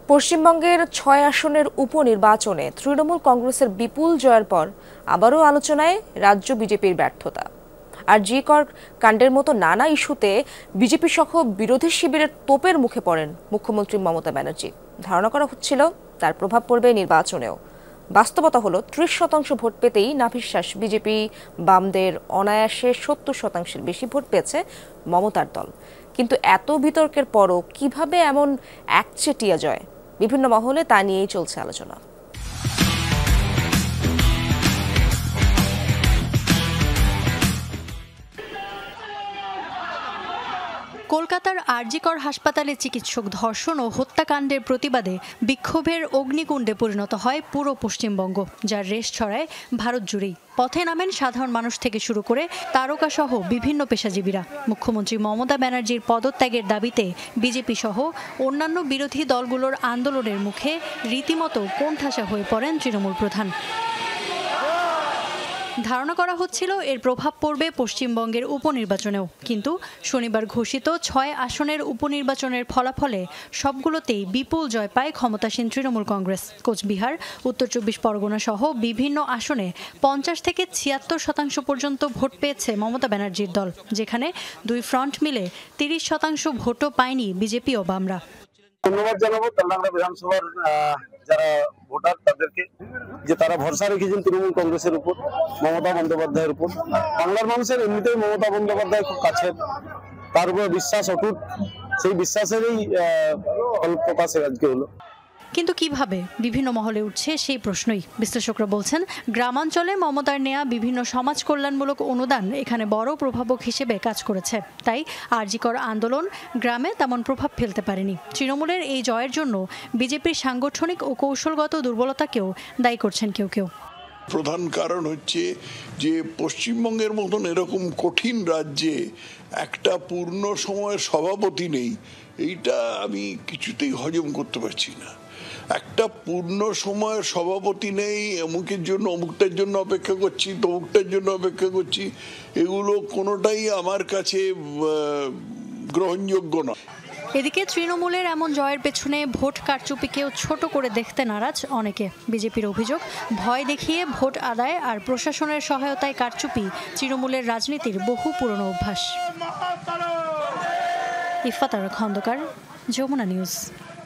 পশ্চিমবঙ্গের ৬ আসনের উপনির্বাচনে তৃণমূল কংগ্রেসের বিপুল জয়ের পর আবারও আলোচনায় রাজ্য বিজেপির ব্যর্থতা। আর জি কর কাণ্ডের মতো নানা ইস্যুতে বিজেপি সহ বিরোধী শিবিরের তোপের মুখে পড়েন মুখ্যমন্ত্রী মমতা ব্যানার্জি। ধারণা করা হচ্ছিল তার প্রভাব পড়বে নির্বাচনেও। বাস্তবতা হলো ৩০% ভোট পেতেই নাভিশ্বাস বিজেপি বামদের অনায়াসে ৭০%-এর বেশি ভোট পেয়েছে মমতার দল। কিন্তু এত বিতর্কের পরও কিভাবে এমন একচেটিয়া জয়, বিভিন্ন মহলে তা নিয়েই চলছে আলোচনা। কলকাতার আরজি কর হাসপাতালে চিকিৎসক ধর্ষণ ও হত্যাকাণ্ডের প্রতিবাদে বিক্ষোভের অগ্নিকুণ্ডে পরিণত হয় পুরো পশ্চিমবঙ্গ, যার রেশ ছড়ায় ভারত জুড়েই। পথে নামেন সাধারণ মানুষ থেকে শুরু করে তারকাসহ বিভিন্ন পেশাজীবীরা। মুখ্যমন্ত্রী মমতা ব্যানার্জির পদত্যাগের দাবিতে বিজেপি সহ অন্যান্য বিরোধী দলগুলোর আন্দোলনের মুখে রীতিমতো কোণঠাসা হয়ে পড়েন তৃণমূল প্রধান। ধারণা করা হচ্ছিল এর প্রভাব পড়বে পশ্চিমবঙ্গের উপনির্বাচনেও, কিন্তু শনিবার ঘোষিত ৬ আসনের উপনির্বাচনের ফলাফলে সবগুলোতেই বিপুল জয় পায় ক্ষমতাসীন তৃণমূল কংগ্রেস। কোচবিহার, উত্তর ২৪ পরগনা সহ বিভিন্ন আসনে ৫০ থেকে ৭৬% পর্যন্ত ভোট পেয়েছে মমতা ব্যানার্জির দল, যেখানে দুই ফ্রন্ট মিলে ৩০% ভোটও পায়নি বিজেপি ও বামরা। ধন্যবাদ জানাবো তেলেঙ্গানা বিধানসভার যারা ভোটার তাদেরকে, যে তারা ভরসা রেখেছেন তৃণমূল কংগ্রেসের উপর, মমতা বন্দ্যোপাধ্যায়ের উপর। বাংলার মানুষের এমনিতেই মমতা বন্দ্যোপাধ্যায় খুব কাছের, তার উপর বিশ্বাস অটুট, সেই বিশ্বাসেরই ফল প্রকাশে আজকে হলো। কিন্তু কিভাবে? বিভিন্ন মহলে উঠছে সেই প্রশ্নই। বিশ্লেষকরা বলছেন, গ্রামাঞ্চলে মমতার নেয়া বিভিন্ন সমাজ কল্যাণমূলক অনুদান এখানে বড় প্রভাবক হিসেবে কাজ করেছে, তাই আরজি কর আন্দোলন গ্রামে তেমন প্রভাব ফেলতে পারেনি। তৃণমূলের এই জয়ের জন্য বিজেপির সাংগঠনিক ও কৌশলগত দুর্বলতাকেও দায়ী করছেন কেউ কেউ। প্রধান কারণ হচ্ছে যে পশ্চিমবঙ্গের মতন এরকম কঠিন রাজ্যে একটা পূর্ণ সময়ের সভাপতি নেই। এইটা আমি কিছুতেই হজম করতে পারছি না। একটা পূর্ণ সময়ের সভাপতি নেই, অমুকের জন্য অমুকটার জন্য অপেক্ষা করছি, তমুকটার জন্য অপেক্ষা করছি, এগুলো কোনোটাই আমার কাছে গ্রহণযোগ্য নয়। এদিকে তৃণমূলের এমন জয়ের পেছনে ভোট কারচুপিকেও ছোট করে দেখতে নারাজ অনেকে। বিজেপির অভিযোগ, ভয় দেখিয়ে ভোট আদায় আর প্রশাসনের সহায়তায় কারচুপি তৃণমূলের রাজনীতির বহু পুরনো অভ্যাস। ইফাত খন্দকার, যমুনা নিউজ।